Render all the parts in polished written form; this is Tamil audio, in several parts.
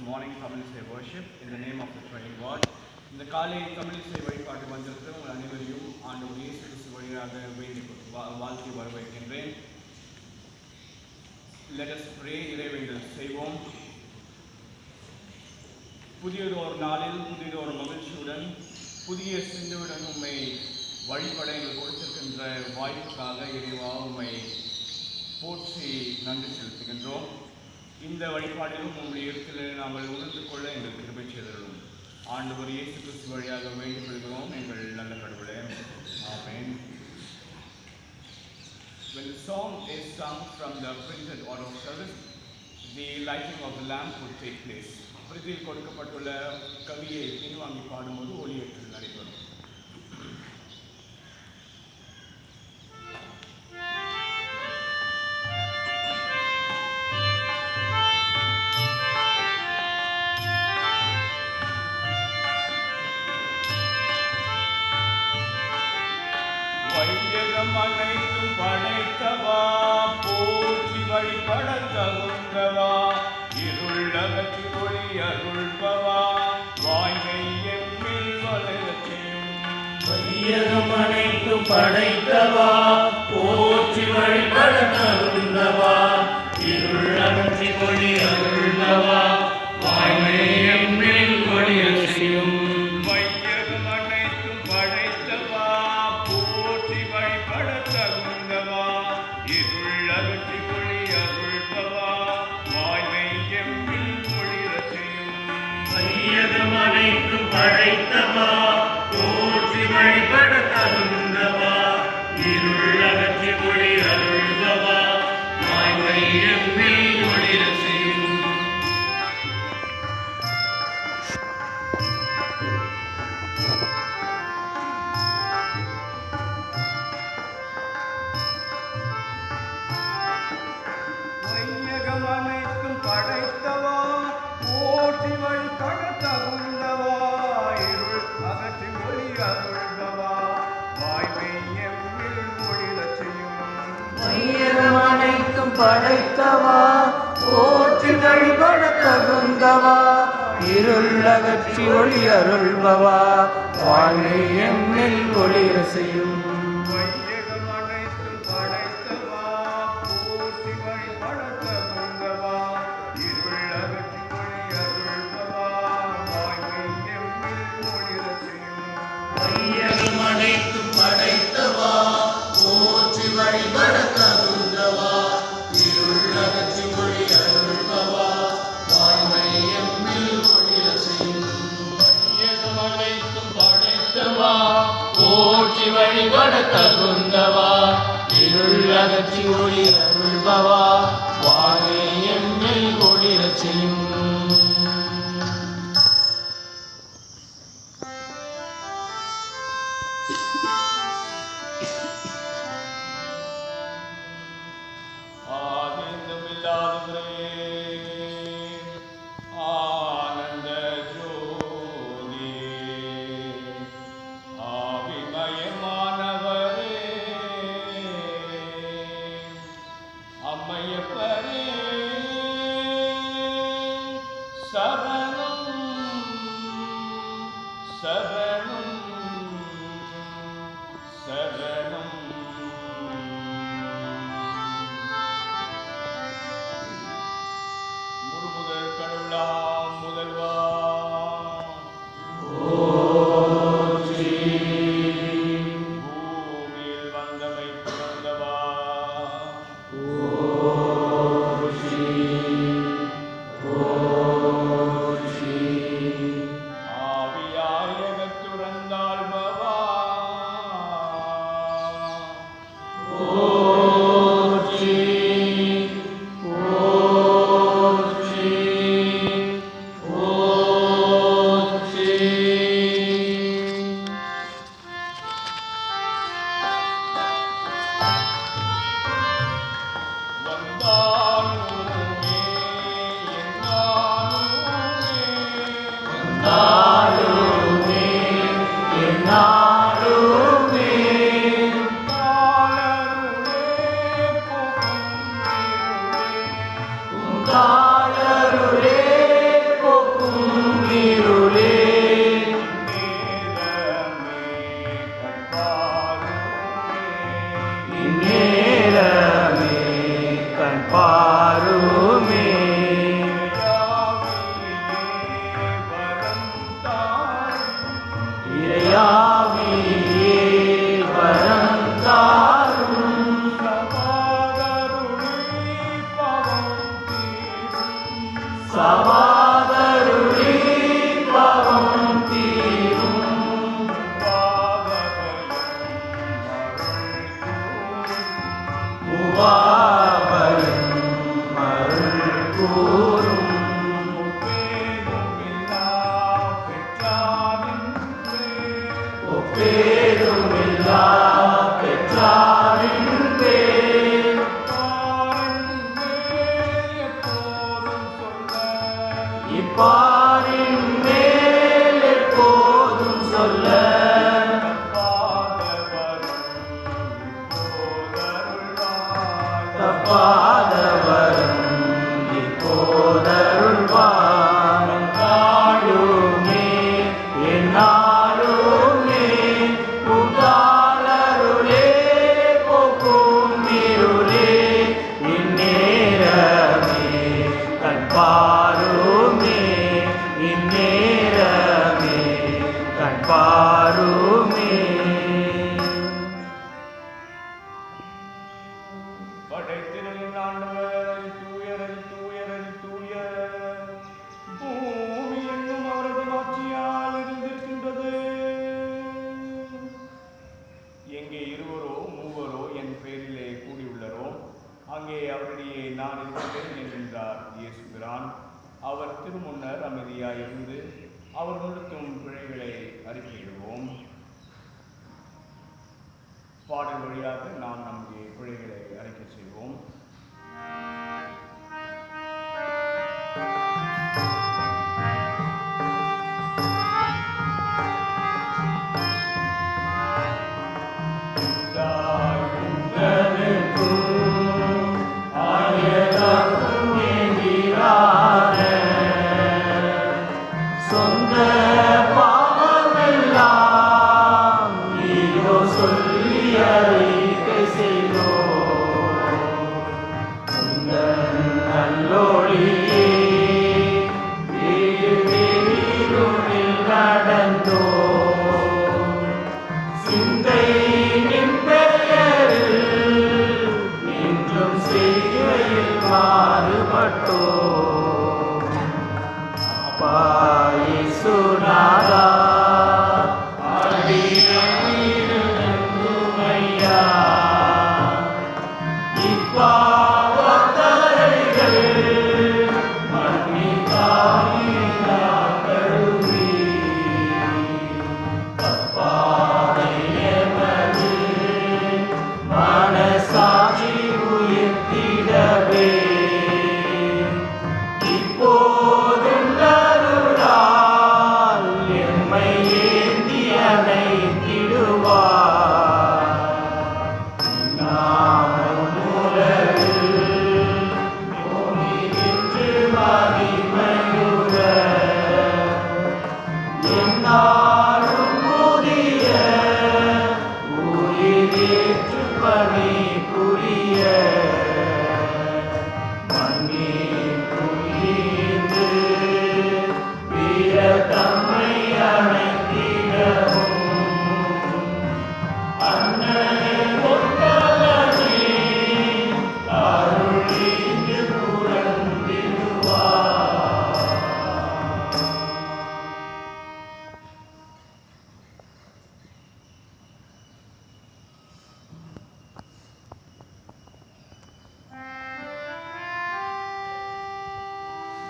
morning Tamil worship in the name of the Triune God. இந்த காலை தமிழிசை வழிபாட்டு வந்திருக்கிற உங்கள் அனைவரையும் ஆண்டவர் இயேசு கிறிஸ்து வழியாக வேண்டி வாழ்த்தி வரவேற்கின்றேன். Let us pray. இறைவேண்டல் செய்வோம். புதியதொரு நாளில் புதியதொரு மகிழ்ச்சியுடன் புதிய சிந்துவுடன் உம்மை வழிபட எங்கள் கொடுத்திருக்கின்ற வாய்ப்புக்காக இறைவா உம்மை போற்றி நன்றி செலுத்துகின்றோம். இந்த வழிபாடிலும் உங்களுடைய இடத்தில் நாங்கள் உணர்ந்து கொள்ள எங்கள் கிருபை செய்தருளும். ஆண்டவர் இயேசு கிறிஸ்து வழியாக வேண்டிக் கொள்கிறோம் எங்கள் நல்ல கடவுளே. ஆமென். When the song is sung from the printed order of service, the lighting of the lamp would take place. பிரதியில் கொடுக்கப்பட்டுள்ள கவியை பின்வாங்கி பாடும்போது ஒளியேற்றல் நடைபெறும். அனைத்தும் படைத்தவா, போற்றி வழிபட தகுந்தவா, இருளகற்றி ஒளி அருள்பவா, வாய்மை எம்மில் வளரச் செய்யும். வையகம் அனைத்தும் படைத்தவா, போற்றி வழிபட தகுந்தவா, இருளகற்றி ஒளி அருள்பவா, வாய்மை எம்மில் வளரச் செய்யும். அனைத்தும் படைத்தவா, போற்றி வழிபட தகுந்தவா, இருளகற்றி ஒளி அருள்பவா, வாய்மை எம்மில் ஒளிரச் செய்யும். வையகம் அனைத்தும் படைத்தவா, போற்றி வழிபட தகுந்தவா, இருள் அகற்றி ஒளி அருள்பவா, வாய்மை எம்மில் ஒளிரச் செய்யும். வையகம் அனைத்தும் படைத்தவா, போற்றி வழிபட தகுந்தவா, இருள் அகற்றி ஒளி அருள்பவா, வாய்மை எம்மில் ஒளிரச் செய்யும். அனைத்தும் படைத்தவா, போற்றி வழிபட தகுந்தவா, இருளகற்றி ஒளி அருள்பவா, வாய்மை எம்மில் ஒளிரச் செய்யும். வையகம் அனைத்தும் படைத்தவா, போற்றி வழிபட தகுந்தவா, இருளகற்றி ஒளி அருள்பவா, வாய்மை எம்மில் ஒளிரச் செய்யும். ஆனந்த ஜோதி ஆவிமயமானவரே, அம்மையப்பரே சரணம் சரணம் சரணம். முழுமுதல் கடவுளாம் முதல்வா, பூமியில் வந்தமை பிறந்தவா, ஆவியாய் சமாதருளி பாவம் தீரும் உபாபயம் அருள் கூறும் ஒப்பேதுமில்லா பெற்றாரின் பேர் இப்பாரின் மேல் எப்போதும் சொல்ல தப்பாதவரும் இப்போதருள்வார் நாளுமே என்னாலுமே புதாளருளே போக்கும் இருளே இந்நேரமே கண்பாருமே இந்நேரமே கண்பாருமே படைத்திரளின் ஆண்டவர் தூயர் தூயர் தூயர் பூமி என்னும் அவரது மாட்சியால் இருந்திருக்கின்றது. எங்கே இருவரோ மூவரோ என் பெயரிலே கூடியுள்ளரோ அங்கே அவரிடையே நான் இருக்கின்றேன் என்கின்றார் இயேசு பிரான். அவர் திருமுன்னர் அமைதியாயிருந்து அவர் முழுத்தும் பிழைகளை அறிக்கையிடுவோம். பாடல் வழியாக நாம் நம்முடைய பிழைகளை அறிக்கை செய்வோம். சொந்த பாவமெல்லாம் இதோ சொல்லி அறிக்கை செய்தோ உந்தன் நல்லொளியே இருளில் நடந்தோ சிந்தை நின் பெயரில் இன்றும் செய்கையில் மாறுபட்டோ சுனாதா அடிமையா இப்பாவத்தரைகள் மன்னித்தாயினா கழுவி தப்பாதையமது மனசாட்சி உயர்த்திடவே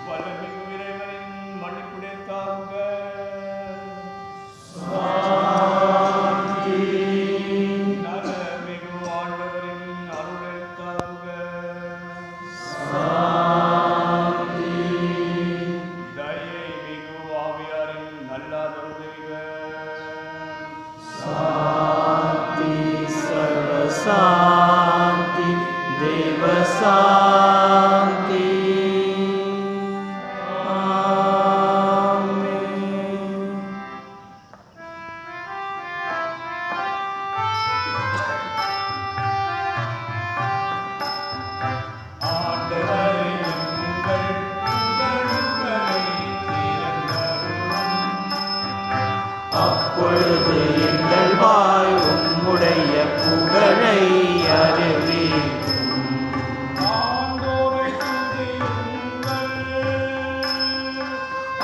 வல்லமிகு இறைவனின் மன்னிப்புடைத்தாங்க நலமிகு ஆண்டவரின் அருளைத்தாங்க தயை மிகு ஆவியாரின் நல்லாதருளைக சாந்தி தேவ சாந்தி ஆமென்.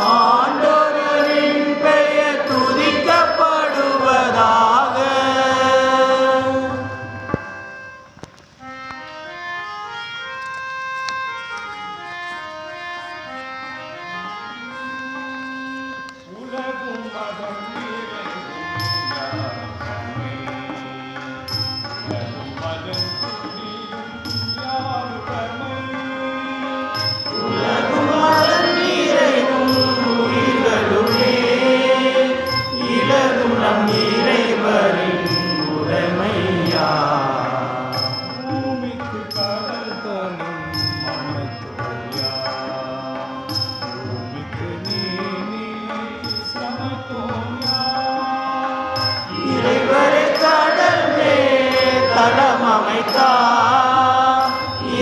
ஆண்டவரின் பெயர் துதிக்கப்படுவதாக. உலகும் மதம்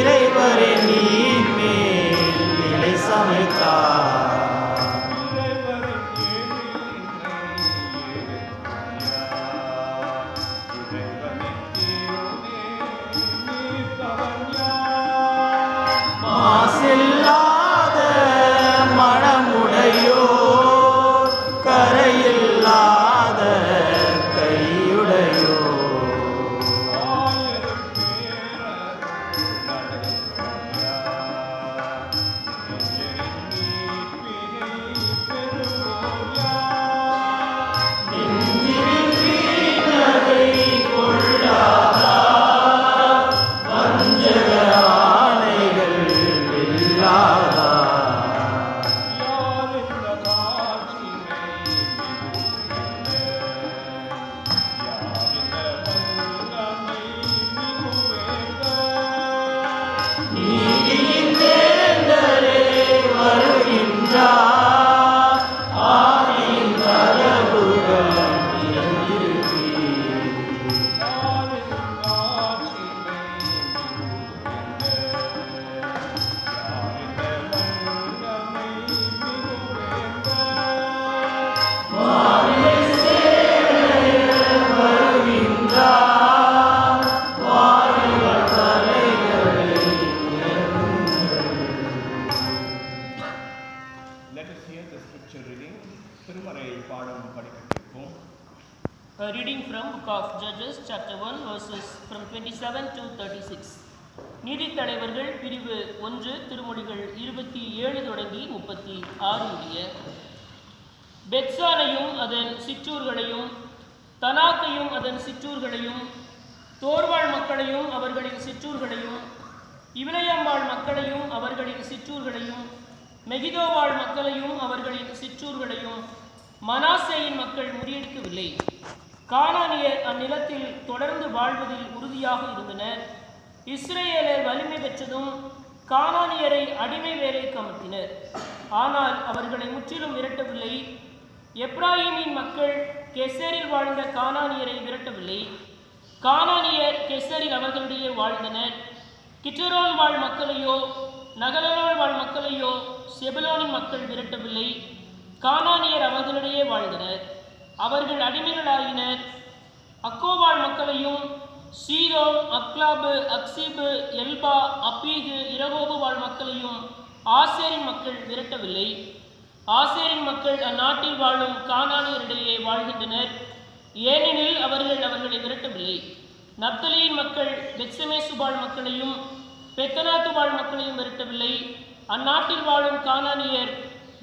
இறைவரே நீர் மேல் நிலை சமைத்தார். மாசில்லாத மனமுடையோ கரையில்லாத கையுடையோ A reading from Book of Judges, chapter 1, verses from 27 to 36. நீதித்தலைவர்கள் பிரிவு 1 திருமொழிகள் 27 தொடங்கி 36 முடிய. பெத்சானையும் அதன் சிற்றூர்களையும், தனாக்கையும் அதன் சிற்றூர்களையும், தோர்வாள் மக்களையும் அவர்களின் சிற்றூர்களையும், இவிலையம்பாள் மக்களையும் அவர்களின் சிற்றூர்களையும், மெகிதோவாள் மக்களையும் அவர்களின் சிற்றூர்களையும் மனாசேயின் மக்கள் முறியடிக்கவில்லை. கானானியர் அந்நிலத்தில் தொடர்ந்து வாழ்வதில் உறுதியாக இருந்தனர். இஸ்ரேலர் வலிமை பெற்றதும் கானானியரை அடிமை வேலைக்கு அமர்த்தினர். ஆனால் அவர்களை முற்றிலும் விரட்டவில்லை. எப்ராஹிமின் மக்கள் கெசரில் வாழ்ந்த கானானியரை விரட்டவில்லை. கானானியர் கெசரில் அவர்களிடையே வாழ்ந்தனர். கிட்டரோன் வாழ் மக்களையோ நகலோன் வாழ் மக்களையோ செபலோனின் மக்கள் விரட்டவில்லை. கானானியர் அவர்களிடையே வாழ்ந்தனர். அவர்கள் அடிமைகளாயினர். அக்கோவாள் மக்களையும் சீரோன், அக்லாபு, அக்சிபு, எல்பா, அப்பீகு, இரகோபு வாழ் மக்களையும் ஆசேரின் மக்கள் விரட்டவில்லை. ஆசேரின் மக்கள் அந்நாட்டில் வாழும் கானானியரிடையே வாழ்கின்றனர், ஏனெனில் அவர்கள் அவர்களை விரட்டவில்லை. நப்தலியின் மக்கள் பெத்செமேசுபாள் மக்களையும் பெத்தனாத்துபாள் மக்களையும் விரட்டவில்லை. அந்நாட்டில் வாழும் கானானியர்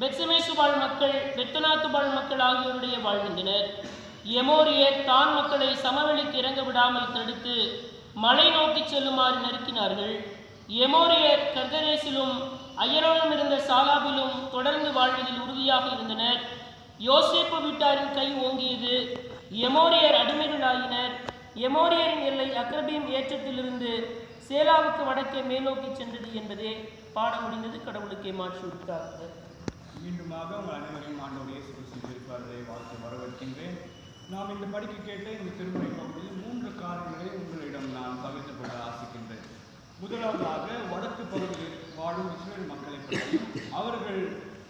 பெத்செமேசுபாள் மக்கள், பெத்தனாத்துபாள் மக்கள் ஆகியோருடைய வாழ்கின்றனர். எமோரியர் தான் மக்களை சமவெளிக்கு இறங்க விடாமல் தடுத்து மலை நோக்கி செல்லுமாறு நெருக்கினார்கள். எமோரியர் கர்தரேசிலும் அயரோனும் இருந்த சாலாபிலும் தொடர்ந்து வாழ்வதில் உறுதியாக இருந்தனர். யோசேப்பு வீட்டாரின் கை ஓங்கியது. எமோரியர் அடிமைகளாயினர். எமோரியரின் எல்லை அக்ரபீம் ஏற்றத்திலிருந்து சேலாவுக்கு வடக்கே மேல்நோக்கி சென்றது என்பதே பாட முடிந்தது. கடவுளுக்கே மாற்றி உரித்தார்கள். மீண்டுமாக உங்கள் அனைவரையும் ஆண்டவர் இயேசு கிறிஸ்து திருப்பார்களை வாழ்த்து வரவேற்கின்றேன். நாம் இந்த படிக்க கேட்ட இந்த திருமுறை பகுதியில் 3 காரியங்களை உங்களிடம் நான் பகிர்ந்து கொள்ள ஆசிக்கின்றேன். முதலாவதாக வடக்கு பகுதியில் வாழும் இஸ்ரேல் மக்களை பற்றியும் அவர்கள்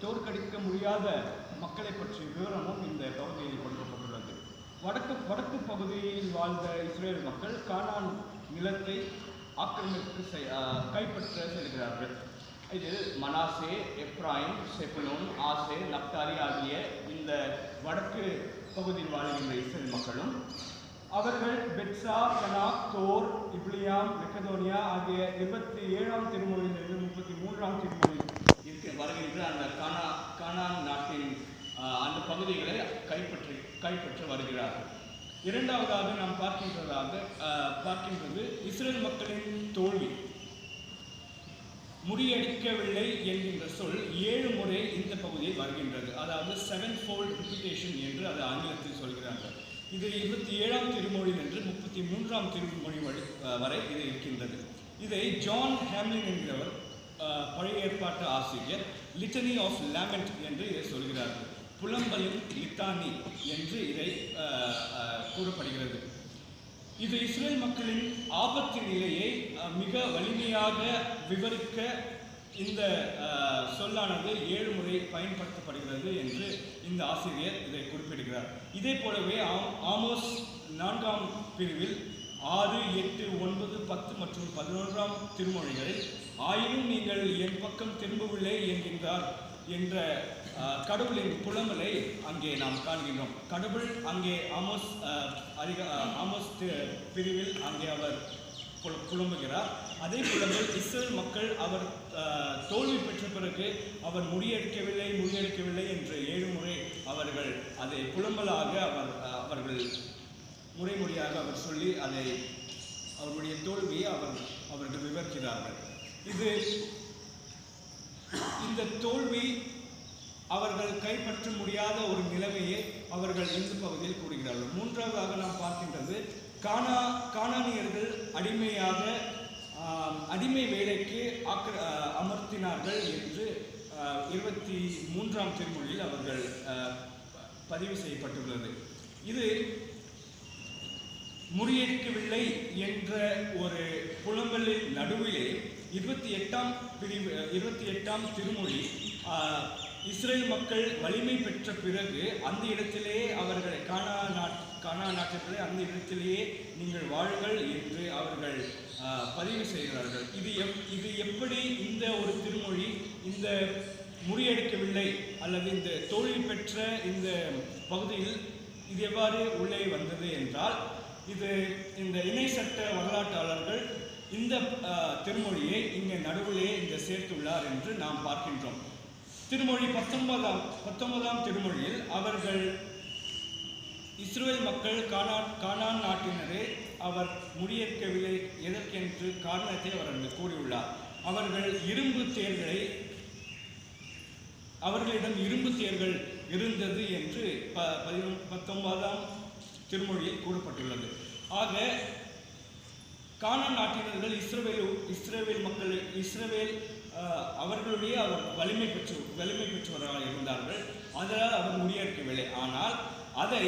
தோற்கடிக்க முடியாத மக்களை பற்றிய விவரமும் இந்த பகுதியில் கொடுக்கப்பட்டுள்ளது. வடக்கு பகுதியில் வாழ்ந்த இஸ்ரேல் மக்கள் கானான் நிலத்தை ஆக்கிரமித்து கைப்பற்ற செல்கிறார்கள். இதில் மனாசே, எப்ராயிம், செபுலோன், ஆசேர், நப்தாலி ஆகிய இந்த வடக்கு பகுதியில் வாழ்கின்ற இஸ்ரேல் மக்களும், அவர்கள் பெட்சா, கனாக், தோர், இப்லியாம், மெக்கதோனியா ஆகிய 27ஆம் திருமொழியிலிருந்து 33ஆம் திருமொழி வருகின்ற அந்த கானான் நாட்டின் அந்த பகுதிகளை கைப்பற்றி வருகிறார்கள். இரண்டாவதாக நாம் பார்க்கின்றது இஸ்ரேல் மக்களின் தோல்வி. முறியடிக்கவில்லை என்கின்ற சொல் 7 முறை இந்த பகுதியில் வருகின்றது. அதாவது 7-fold repetition என்று அது ஆங்கிலத்தில் சொல்கிறார்கள். இது 27ஆம் திருமொழியிலிருந்து 33ஆம் திருமொழி வரை இது இருக்கின்றது. இதை ஜான் ஹேம்லின் என்கிறவர் பழைய ஏற்பாட்டு ஆசிரியர் லிட்டனி ஆஃப் லேமெண்ட் என்று இதை சொல்கிறார்கள். புலம்பலின் லித்தானி என்று இதை கூறப்படுகிறது. இது இஸ்ரேல் மக்களின் ஆபத்து நிலையை மிக வலிமையாக விவரிக்க இந்த சொல்லானது 7 முறை பயன்படுத்தப்படுகிறது என்று இந்த ஆசிரியர் இதை குறிப்பிடுகிறார். இதே போலவே ஆமோஸ் 4ஆம் பிரிவில் 6, 8, 9, 10 மற்றும் 11ஆம் திருமொழிகளில் ஆயினும் நீங்கள் என் பக்கம் திரும்பவில்லை என்கின்றார் என்ற கடவுளின் புலம்பலை அங்கே நாம் காண்கின்றோம். கடவுள் அங்கே ஆமோஸ் பிரிவில் அங்கே அவர் புலம்புகிறார். அதே புலம்பல் இஸ்ரேல் மக்கள் அவர் தோல்வி பெற்ற பிறகு அவர் முறியடிக்கவில்லை என்று 7 முறை அவர்கள் அதை புலம்பலாக அவர்கள் முறையாக அவர் சொல்லி அதை அவருடைய தோல்வியை அவர்கள் விவரிக்கிறார்கள். இந்த தோல்வி அவர்கள் கைப்பற்ற முடியாத ஒரு நிலைமையை அவர்கள் இந்த பகுதியில் கூறுகிறார்கள். மூன்றாவதாக நாம் பார்க்கின்றது கானானியர்கள் அடிமை வேலைக்கு அமர்த்தினார்கள் என்று 23ஆம் திருமொழியில் அவர்கள் பதிவு செய்யப்பட்டுள்ளது. இது முறியடிக்கவில்லை என்ற ஒரு புலம்பலின் நடுவிலே 28ஆம் திருமொழி இஸ்ரேல் மக்கள் வலிமை பெற்ற பிறகு அந்த இடத்திலேயே அவர்களை கானா நாட்டிலே அந்த இடத்திலேயே நீங்கள் வாழுங்கள் என்று அவர்கள் பதிவு செய்கிறார்கள். இது எப்படி இந்த ஒரு திருமொழி இந்த முறியடிக்கவில்லை அல்லது இந்த தோல்வி பெற்ற இந்த பகுதியில் இது எவ்வாறு உள்ளே வந்தது என்றால், இது இந்த இணை சட்ட வரலாற்றாளர்கள் இந்த திருமொழியை இங்கே நடுவிலே இங்கே சேர்த்துள்ளார் என்று நாம் பார்க்கின்றோம். திருமொழி 19ஆம் திருமொழியில் அவர்கள் இஸ்ரேல் மக்கள் கானான் நாட்டினரே அவர் முறியடிக்கவில்லை எதற்கென்று காரணத்தை அவர் அங்கு கூறியுள்ளார். அவர்களிடம் இரும்பு தேர்கள் இருந்தது என்று 19ஆம் திருமொழியில் கூறப்பட்டுள்ளது. ஆக கானான் நாட்டினர்கள் இஸ்ரவேல் மக்கள் அவர்களுடைய அவர் வலிமை பெற்றவர்களாக இருந்தார்கள். அதனால் அவர் முறியடிக்கவில்லை. ஆனால் அதை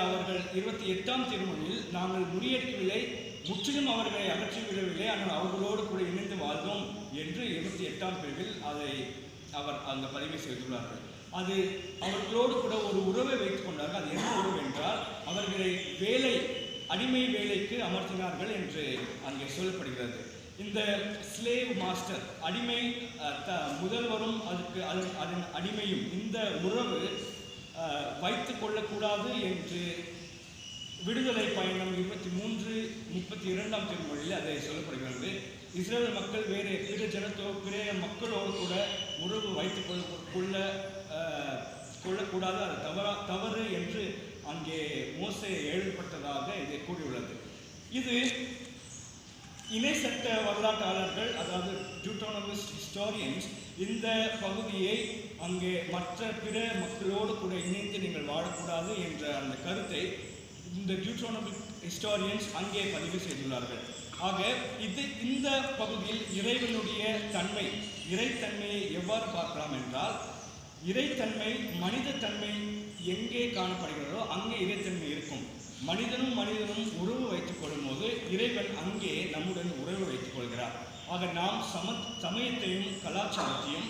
அவர்கள் 28ஆம் திருமொழியில் நாங்கள் முறியடிக்கவில்லை, முற்றிலும் அவர்களை அகற்றிவிடவில்லை, ஆனால் அவர்களோடு கூட இணைந்து வாழ்ந்தோம் என்று 28ஆம் பிரிவில் அதை அவர் அந்த பதிவை செய்துள்ளார்கள். அது அவர்களோடு கூட ஒரு உறவை வைத்துக் கொண்டார்கள். அது என்ன உறவு என்றால், அவர்களை அடிமை வேலைக்கு அமர்த்தினார்கள் என்று அங்கே சொல்லப்படுகிறது. இந்த ஸ்லேவ் மாஸ்டர் அடிமை முதல்வரும் அதன் அடிமையும் இந்த உறவு வைத்து கொள்ளக்கூடாது என்று விடுதலை பயணம் 23-32ஆம் திருமொழியில் அதை சொல்லப்படுகிறது. இஸ்ரேல் மக்கள் வேறு பிற மக்களோடு கூட உறவு வைத்துக் கொள்ளக்கூடாது, அது தவறு என்று அங்கே மோசே எழுதப்பட்டதாக இதை கூறியுள்ளது. இது இணை சட்ட வரலாற்றாளர்கள், அதாவது டியூட்டோனமிஸ்ட் ஹிஸ்டாரியன்ஸ், இந்த பகுதியை அங்கே மற்ற பிற மக்களோடு கூட இணைந்து நீங்கள் வாழக்கூடாது என்ற அந்த கருத்தை இந்த டியூட்டோனமிக் ஹிஸ்டாரியன்ஸ் அங்கே பதிவு செய்துள்ளார்கள். ஆக இந்த பகுதியில் இறைவனுடைய இறைத்தன்மையை எவ்வாறு பார்க்கலாம் என்றால், இறைத்தன்மை மனித தன்மை எங்கே காணப்படுகிறதோ அங்கே இறைத்தன்மை இருக்கும். மனிதனும் உறவு வைத்துக் கொள்ளும் போது இறைவன் அங்கே நம்முடன் உறவு வைத்துக் கொள்கிறார். ஆக நாம் சமயத்தையும் கலாச்சாரத்தையும்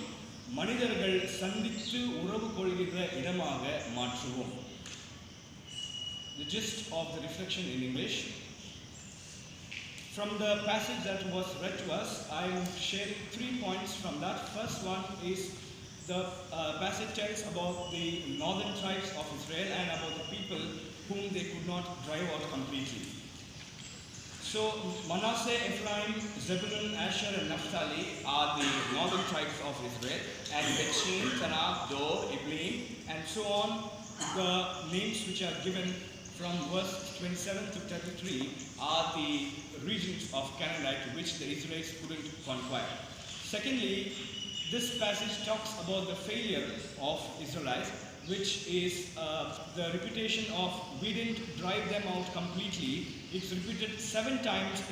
மனிதர்கள் சந்தித்து உறவு கொள்கின்ற இடமாக மாற்றுவோம். The gist of the reflection in English. From the passage that was read to us, I am sharing 3 points from that. First one is the passage tells about the northern tribes of Israel and about the people whom they could not drive out completely. So Manasseh, Ephraim, Zebulun, Asher and Naphtali are the northern tribes of Israel, and Bethshean, Tanakh, Dor, Iblim and so on, the names which are given from verse 27 to 33 are the regions of Canaanite which the Israelites couldn't conquer. Secondly, this passage talks about the failure of Israelites, which is the reputation of we didn't drive them out completely. It's repeated 7 times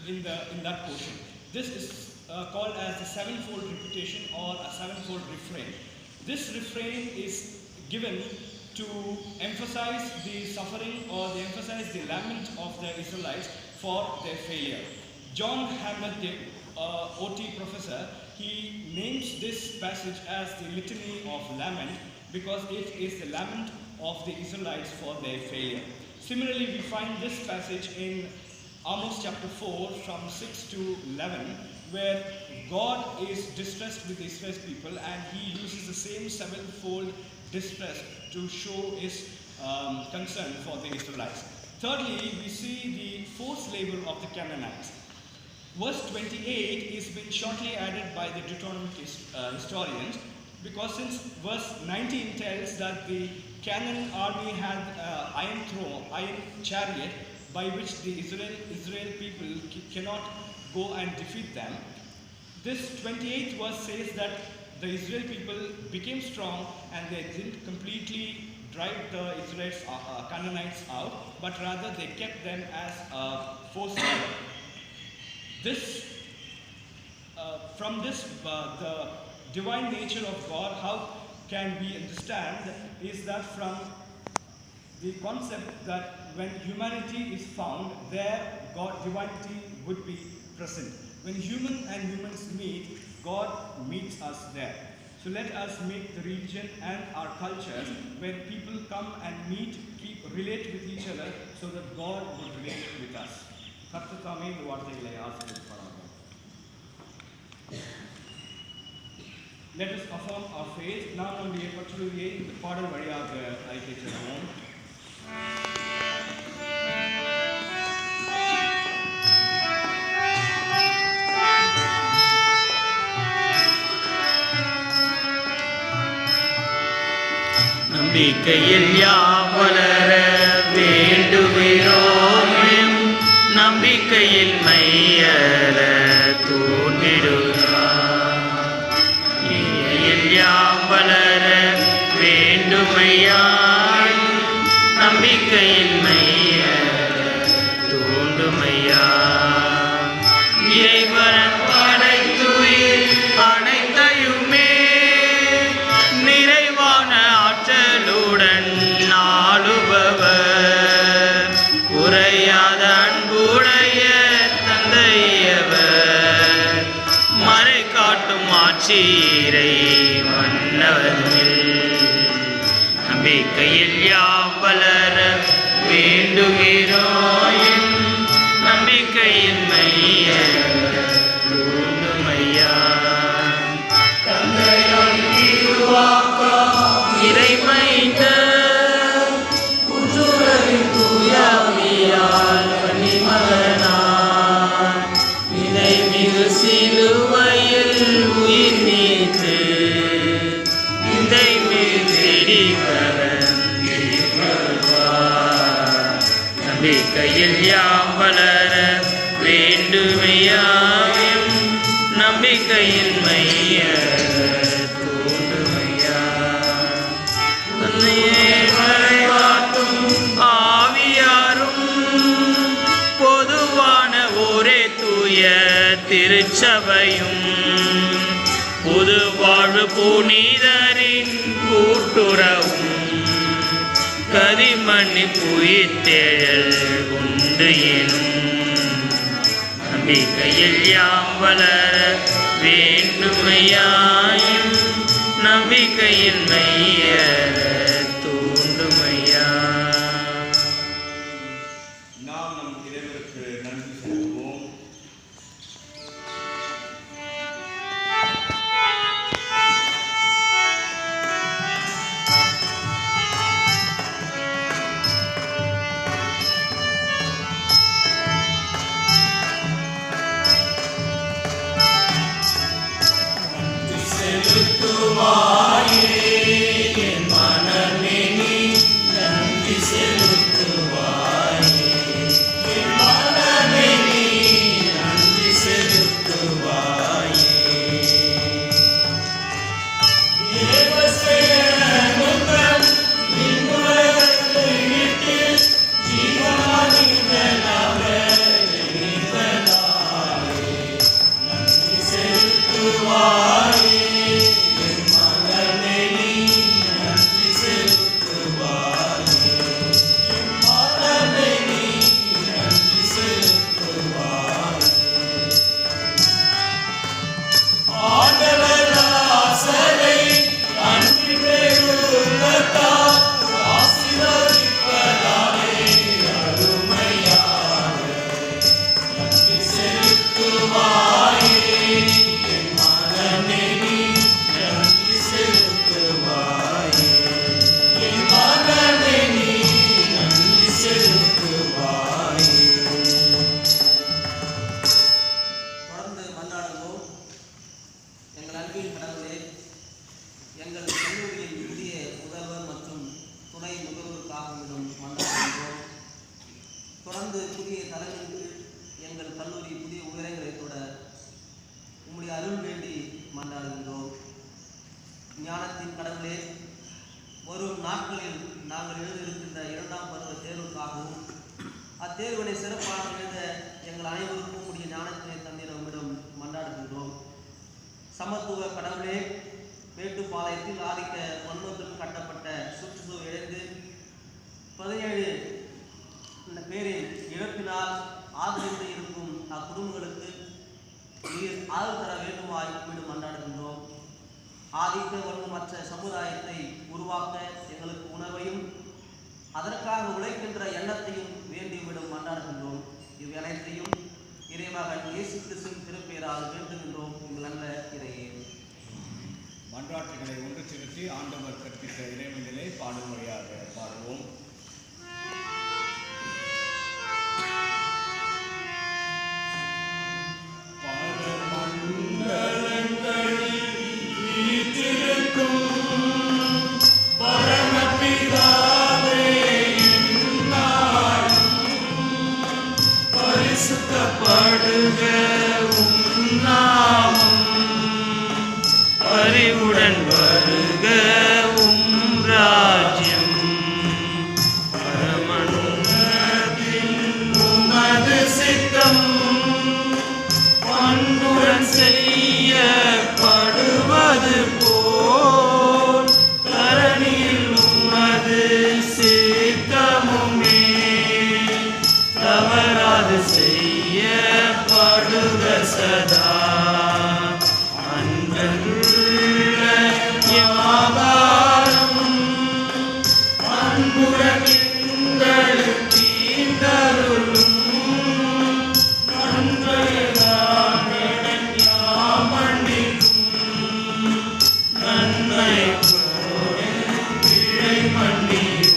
in that portion. This is called as the sevenfold reputation or a sevenfold refrain. This refrain is given to emphasize the suffering or they emphasize the lament of the Israelites for their failure. John Hammett, the OT professor, he names this passage as the litany of lament because it is the lament of the Israelites for their failure. Similarly, we find this passage in Amos chapter 4 from 6 to 11 where God is distressed with the Israel's people and he uses the same sevenfold distress to show his concern for the Israelites. Thirdly, we see the forced labor of the Canaanites. Verse 28 is been shortly added by the Deuteronomic historians because since verse 19 tells that the Canaan army had iron chariot by which the Israel people cannot go and defeat them. This 28th verse says that the Israel people became strong and they didn't completely drive the Israelites, Canaanites out, but rather they kept them as a forced labor. From this, the divine nature of God, how can we understand is that from the concept that when humanity is found, there God divinity would be present. When human and humans meet, God meets us there. So let us make the religion and our cultures where people come and meet, relate with each other so that God would relate with us. கர்த்தர் இந்த வார்த்தைகளை ஆசீர்வதிப்பாராக. Let us affirm our faith. நாம் நம்முடைய பற்றுறுதியை இந்த பாடல் வழியாக அறிக்கை செய்வோம். நம்பிக்கையில் யாம் வளர வேண்டுகிறோம் நம்பிக்கையில் மையற தூண்டிடுகிறார் யாம் வளர வேண்டுமையாய் நம்பிக்கையில் மையற தூண்டுமையா இறைவன் படைத்துயிர் அனைத்தையுமே நிறைவான ஆற்றலுடன் ஆளுபவர் குறையாத அன்புடைய தந்தையவர் மறை காட்டும் ஆட்சியரை மன்னவர்கள் நம்பிக்கையில் யாம் வளர வேண்டுகிறோம் நம்பிக்கையில் மைய தூண்டுமையா தந்தையால் இறைமைந்த புற்றுலகின் தூயாவியால் பணிமகனார் இதை மிகு சிலுவையில் உயிர் நீத்து இதை மிகு தேடிவரன் நம்பிக்கையில் யாம் வளர வேண்டுமையாயும் நம்பிக்கையில் மைய மறைவாட்டும் ஆவியாரும் பொதுவான ஒரே தூய திருச்சபையும் புது வாழ்வு புனிதரின் கூட்டுறவும் கதிமண்ணி புயித்தேழல் உண்டு எனும் நம்பிக்கையில் யாம் வளர வேண்டுமையாயும் நம்பிக்கையில் மைய நாம் நம் இறைவனுக்கு நன்றி செலுத்துவோம். செலுத்துவாயே என் மனமே நீ நன்றி செலுத்துவாயே என் மனமே நீ நன்றி செலுத்துவாயே தேவசேனமுகம் விண்ணுலகத்தை விட்டு ஜீவனானீதனாக ஜெனித்தனாலே நன்றி செலுத்துவாயே என் மனமே நீ நன்றி செலுத்துவாயே என் மனமே நீ நன்றி செலுத்துவாயே ஆண்டவர் ஆசரை அன்பு பெருங்கத்தால் ஆசீர்வதிப்பதாலே அருமையாக நன்றி செலுத்துவாயே என் மனமே நீ நன்றி செலுத்துவாயே என் மனமே நீ நன்றி செலுத்துவாயே தொடர்ந்து மன்றாடுவோம். எங்கள் அன்பின் கடவுளே, எங்கள் கல்லூரியின் புதிய முதல்வர் மற்றும் துணை முதல்வருக்காக மன்றாடுகிறோம். தொடர்ந்து புதிய தலைமைக்கு எங்கள் கல்லூரி புதிய உயரங்களை தொட உம்முடைய அருள் வேண்டி மன்றாடுகின்றோம். ஞானத்தின் கடவுளே, வரும் நாட்களில் நாங்கள் எழுதியிருக்கின்ற 2ஆம் பருவ தேர்வுக்காகவும் அத்தேர்வினை சிறப்பாக எழுத எங்கள் அனைவருக்கும் உடைய ஞானத்தினை தந்திர உம்மிடம் மன்றாடுகின்றோம். சமத்துவ கடவுளே, மேட்டுப்பாளையத்தில் ஆதிக்க மன்மத்தில் கட்டப்பட்ட சுற்றுச்சூழல் இழந்து 17 பேரின் இழப்பினால் ஆதரவு இருக்கும் அக்குடும்பங்களுக்கு நீர் ஆதரவு தர வேண்டுமாய் உம்மிடம் மன்றாடுகின்றோம். ஆதிக்க வன்மமற்ற சமுதாயத்தை உருவாக்க எங்களுக்கு உணர்வையும் அதற்காக உழைக்கின்ற எண்ணத்தையும் வேண்டி உம்மிடம் மன்றாடுகின்றோம். இவை அனைத்தையும் இறைமகன் இயேசு கிறிஸ்துவின் திருப்பெயரால் வேண்டுகின்றோம். எங்கள் நல்ல இறையே. மன்றாட்டுகளை ஒன்று திரட்டி ஆண்டவர் கற்பித்த இறைவனிலே பாடும் முறையாக பாடுவோம். பரிசுத்தப்படுக உம் நாமம் அறிவுடன் வருக உம் ராஜ்யம் பரமனுலகில் உமது சித்தம் பண்புடன் செய்யப்படுவது போல் தரணியில் உமது சித்தமுமே தவறாது செய்யப்படுக சதா அன்புள்ள யாவாரும் அன்புடன் எங்களுக்கு ஈந்தருளும் நன்மைதான் யாமண்டிக்கும் நன்மை பிழை மன்னியும்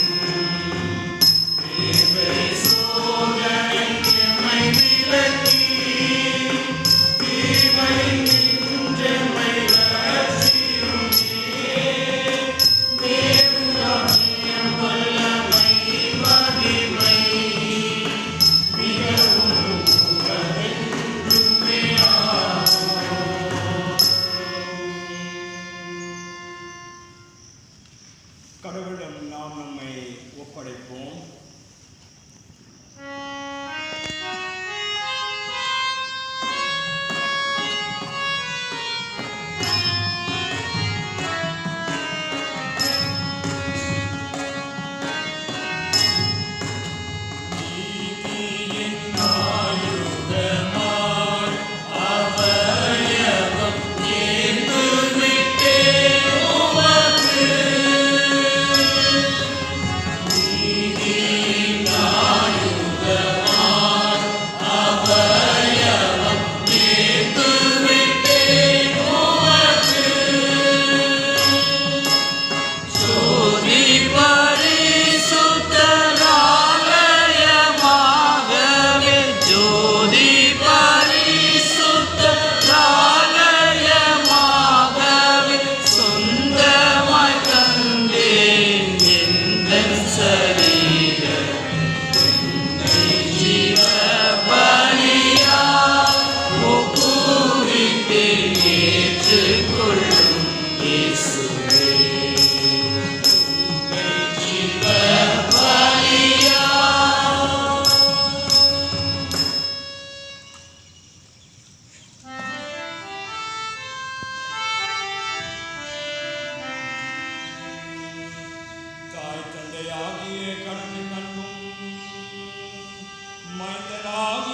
கடவுளிடம் நாம் நம்மை ஒப்படைப்போம். அவயவம் ஏந்து விட்டே உமக்கு தாய் தந்தையாகிய கடவுளின் அன்பும் மைந்தனாகிய